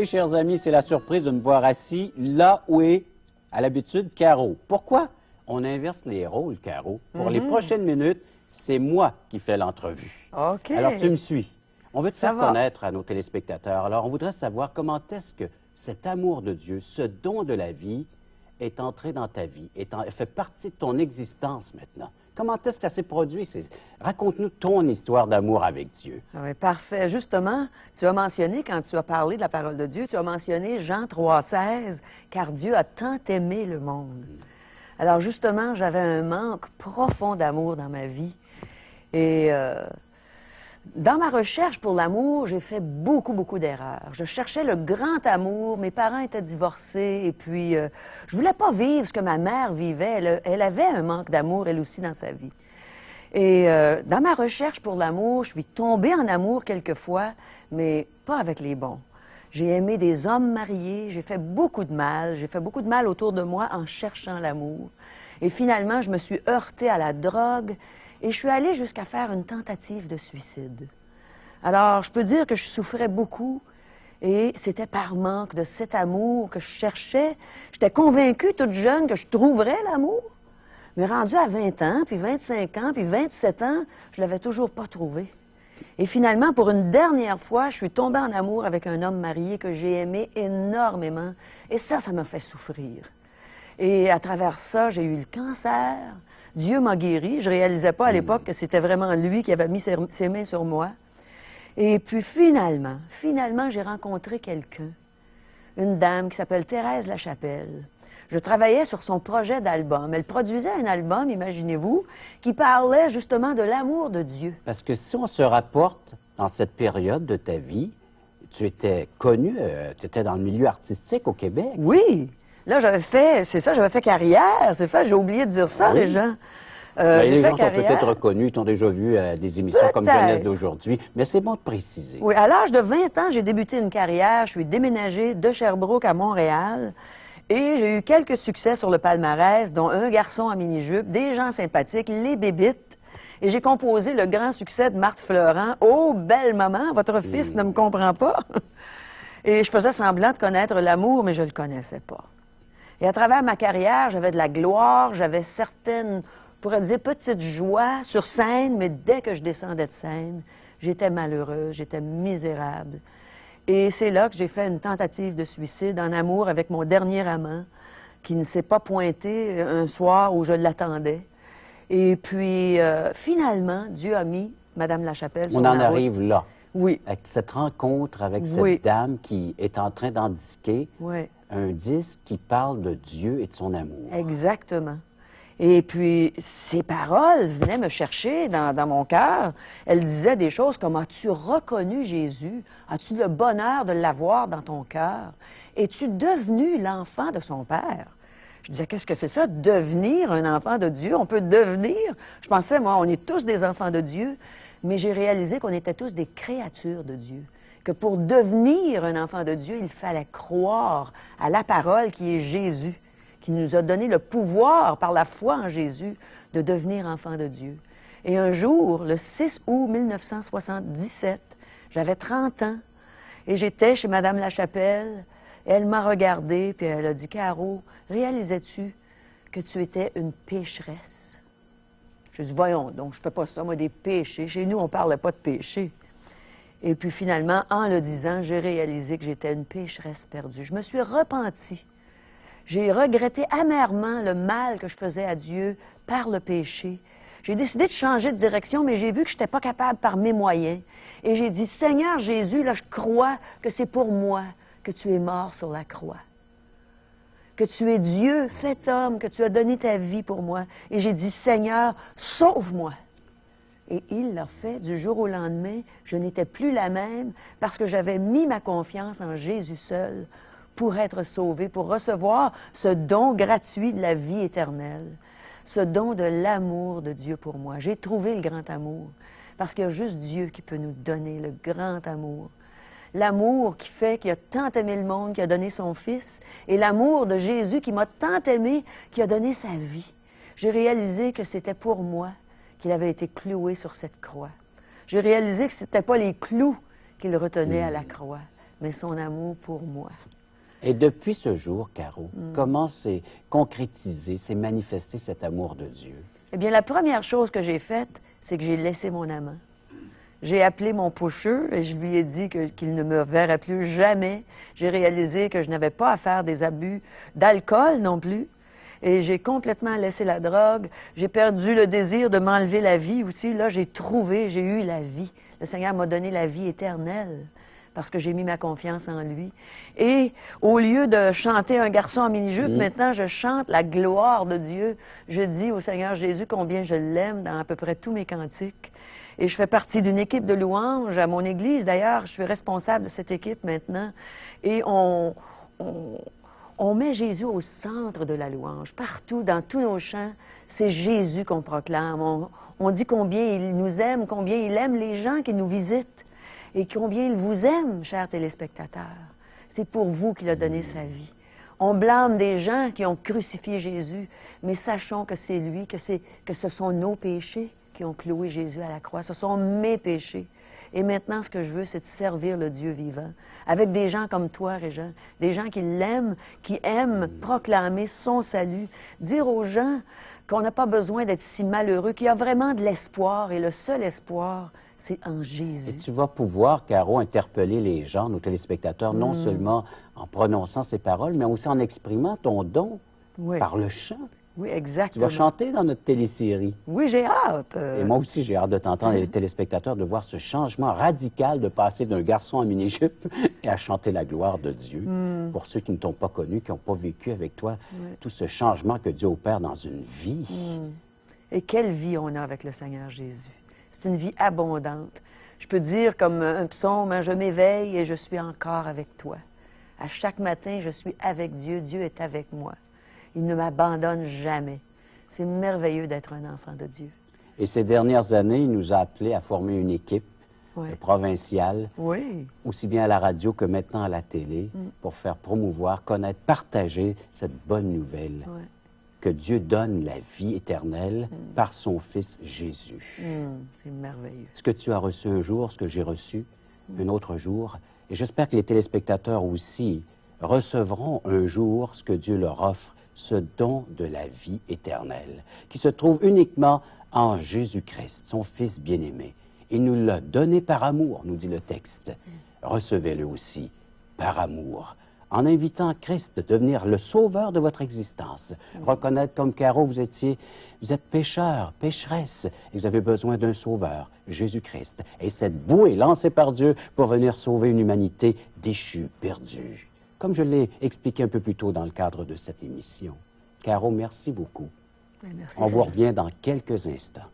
Oui, chers amis, c'est la surprise de me voir assis là où est, à l'habitude, Caro. Pourquoi? On inverse les rôles, Caro. Pour les prochaines minutes, c'est moi qui fais l'entrevue. OK. Alors, tu me suis. On veut te faire va. connaître à nos téléspectateurs. Alors, on voudrait savoir comment est-ce que cet amour de Dieu, ce don de la vie, est entré dans ta vie, fait partie de ton existence maintenant. Comment est-ce que ça s'est produit? Raconte-nous ton histoire d'amour avec Dieu. Oui, parfait. Justement, tu as mentionné, quand tu as parlé de la parole de Dieu, tu as mentionné Jean 3,16, « Car Dieu a tant aimé le monde. » Alors, justement, j'avais un manque profond d'amour dans ma vie. Et dans ma recherche pour l'amour, j'ai fait beaucoup d'erreurs. Je cherchais le grand amour. Mes parents étaient divorcés et puis je voulais pas vivre ce que ma mère vivait. Elle avait un manque d'amour, elle aussi, dans sa vie. Et dans ma recherche pour l'amour, je suis tombée en amour quelquefois, mais pas avec les bons. J'ai aimé des hommes mariés, j'ai fait beaucoup de mal. J'ai fait beaucoup de mal autour de moi en cherchant l'amour. Et finalement, je me suis heurtée à la drogue. Et je suis allée jusqu'à faire une tentative de suicide. Alors, je peux dire que je souffrais beaucoup et c'était par manque de cet amour que je cherchais. J'étais convaincue, toute jeune, que je trouverais l'amour. Mais rendue à 20 ans, puis 25 ans, puis 27 ans, je ne l'avais toujours pas trouvé. Et finalement, pour une dernière fois, je suis tombée en amour avec un homme marié que j'ai aimé énormément. Et ça m'a fait souffrir. Et à travers ça, j'ai eu le cancer. Dieu m'a guéri. Je ne réalisais pas à l'époque que c'était vraiment lui qui avait mis ses mains sur moi. Et puis finalement, j'ai rencontré quelqu'un, une dame qui s'appelle Thérèse Lachapelle. Je travaillais sur son projet d'album. Elle produisait un album, imaginez-vous, qui parlait justement de l'amour de Dieu. Parce que si on se rapporte dans cette période de ta vie, tu étais connu, tu étais dans le milieu artistique au Québec. Oui. Là, j'avais fait carrière. C'est ça, j'ai oublié de dire ça, Oui. les gens. Les gens t'ont peut-être reconnu, ils t'ont déjà vu à des émissions comme Jeunesse d'aujourd'hui, mais c'est bon de préciser. Oui, à l'âge de 20 ans, j'ai débuté une carrière. Je suis déménagée de Sherbrooke à Montréal. Et j'ai eu quelques succès sur le palmarès, dont Un garçon en mini-jupe, Des gens sympathiques, Les bébites. Et j'ai composé le grand succès de Marthe Fleurant, Oh, belle maman, votre fils ne me comprend pas. Et je faisais semblant de connaître l'amour, mais je ne le connaissais pas. Et à travers ma carrière, j'avais de la gloire, j'avais certaines, on pourrait dire, petites joies sur scène, mais dès que je descendais de scène, j'étais malheureuse, j'étais misérable. Et c'est là que j'ai fait une tentative de suicide en amour avec mon dernier amant, qui ne s'est pas pointé un soir où je l'attendais. Et puis, finalement, Dieu a mis Mme Lachapelle sur ma route. On en arrive là. Oui. Avec cette rencontre avec cette dame qui est en train d'indiquer un disque qui parle de Dieu et de son amour. Exactement. Et puis, ces paroles venaient me chercher dans mon cœur. Elles disaient des choses comme « As-tu reconnu Jésus? As-tu le bonheur de l'avoir dans ton cœur? Es-tu devenu l'enfant de son Père? » Je disais, qu'est-ce que c'est ça, devenir un enfant de Dieu? On peut devenir. Je pensais, moi, on est tous des enfants de Dieu, mais j'ai réalisé qu'on était tous des créatures de Dieu. Que pour devenir un enfant de Dieu, il fallait croire à la parole qui est Jésus, qui nous a donné le pouvoir, par la foi en Jésus, de devenir enfant de Dieu. Et un jour, le 6 août 1977, j'avais 30 ans, et j'étais chez Mme Lachapelle. Elle m'a regardée, puis elle a dit, « Caro, réalisais-tu que tu étais une pécheresse? » Je dis, « Voyons donc, je fais pas ça, moi, des péchés. Chez nous, on ne parlait pas de péché. » Et puis finalement, en le disant, j'ai réalisé que j'étais une pécheresse perdue. Je me suis repentie. J'ai regretté amèrement le mal que je faisais à Dieu par le péché. J'ai décidé de changer de direction, mais j'ai vu que je n'étais pas capable par mes moyens. Et j'ai dit, « Seigneur Jésus, là, je crois que c'est pour moi que tu es mort sur la croix. Que tu es Dieu, fait homme, que tu as donné ta vie pour moi. » Et j'ai dit, « Seigneur, sauve-moi. » Et il l'a fait. Du jour au lendemain, je n'étais plus la même parce que j'avais mis ma confiance en Jésus seul pour être sauvé, pour recevoir ce don gratuit de la vie éternelle, ce don de l'amour de Dieu pour moi. J'ai trouvé le grand amour parce qu'il y a juste Dieu qui peut nous donner le grand amour. L'amour qui fait qu'il a tant aimé le monde, qui a donné son Fils, et l'amour de Jésus qui m'a tant aimé, qui a donné sa vie. J'ai réalisé que c'était pour moi qu'il avait été cloué sur cette croix. J'ai réalisé que ce n'était pas les clous qu'il retenait à la croix, mais son amour pour moi. Et depuis ce jour, Caro, comment s'est concrétisé, s'est manifesté cet amour de Dieu? Eh bien, la première chose que j'ai faite, c'est que j'ai laissé mon amant. J'ai appelé mon pusher et je lui ai dit qu'il ne me verrait plus jamais. J'ai réalisé que je n'avais pas à faire des abus d'alcool non plus. Et j'ai complètement laissé la drogue. J'ai perdu le désir de m'enlever la vie aussi. Là, j'ai eu la vie. Le Seigneur m'a donné la vie éternelle parce que j'ai mis ma confiance en lui. Et au lieu de chanter un garçon en mini-jupe, maintenant, je chante la gloire de Dieu. Je dis au Seigneur Jésus combien je l'aime dans à peu près tous mes cantiques. Et je fais partie d'une équipe de louanges à mon église. D'ailleurs, je suis responsable de cette équipe maintenant. Et on met Jésus au centre de la louange. Partout, dans tous nos chants, c'est Jésus qu'on proclame. On dit combien il nous aime, combien il aime les gens qui nous visitent et combien il vous aime, chers téléspectateurs. C'est pour vous qu'il a donné sa vie. On blâme des gens qui ont crucifié Jésus, mais sachons que c'est lui, que ce sont nos péchés qui ont cloué Jésus à la croix. Ce sont mes péchés. Et maintenant, ce que je veux, c'est de servir le Dieu vivant, avec des gens comme toi, Régent, des gens qui l'aiment, qui aiment proclamer son salut, dire aux gens qu'on n'a pas besoin d'être si malheureux, qu'il y a vraiment de l'espoir, et le seul espoir, c'est en Jésus. Et tu vas pouvoir, Caro, interpeller les gens, nos téléspectateurs, non seulement en prononçant ces paroles, mais aussi en exprimant ton don par le chant. Oui, exactement. Tu vas chanter dans notre télésérie. Oui, j'ai hâte. Et moi aussi, j'ai hâte de t'entendre, les téléspectateurs, de voir ce changement radical de passer d'un garçon en mini-jupe et à chanter la gloire de Dieu. Pour ceux qui ne t'ont pas connu, qui n'ont pas vécu avec toi, tout ce changement que Dieu opère dans une vie. Et quelle vie on a avec le Seigneur Jésus. C'est une vie abondante. Je peux dire comme un psaume, hein, je m'éveille et je suis encore avec toi. À chaque matin, je suis avec Dieu. Dieu est avec moi. Il ne m'abandonne jamais. C'est merveilleux d'être un enfant de Dieu. Et ces dernières années, il nous a appelés à former une équipe provinciale, aussi bien à la radio que maintenant à la télé, pour faire promouvoir, connaître, partager cette bonne nouvelle que Dieu donne la vie éternelle par son Fils Jésus. C'est merveilleux. Ce que tu as reçu un jour, ce que j'ai reçu un autre jour, et j'espère que les téléspectateurs aussi recevront un jour ce que Dieu leur offre, ce don de la vie éternelle, qui se trouve uniquement en Jésus-Christ, son Fils bien-aimé. Il nous l'a donné par amour, nous dit le texte. Recevez-le aussi par amour, en invitant Christ à devenir le sauveur de votre existence. Reconnaître comme Caro, vous êtes pécheur, pécheresse, et vous avez besoin d'un sauveur, Jésus-Christ. Et cette bouée lancée par Dieu pour venir sauver une humanité déchue, perdue. Comme je l'ai expliqué un peu plus tôt dans le cadre de cette émission. Caro, merci beaucoup. Merci. On vous revient dans quelques instants.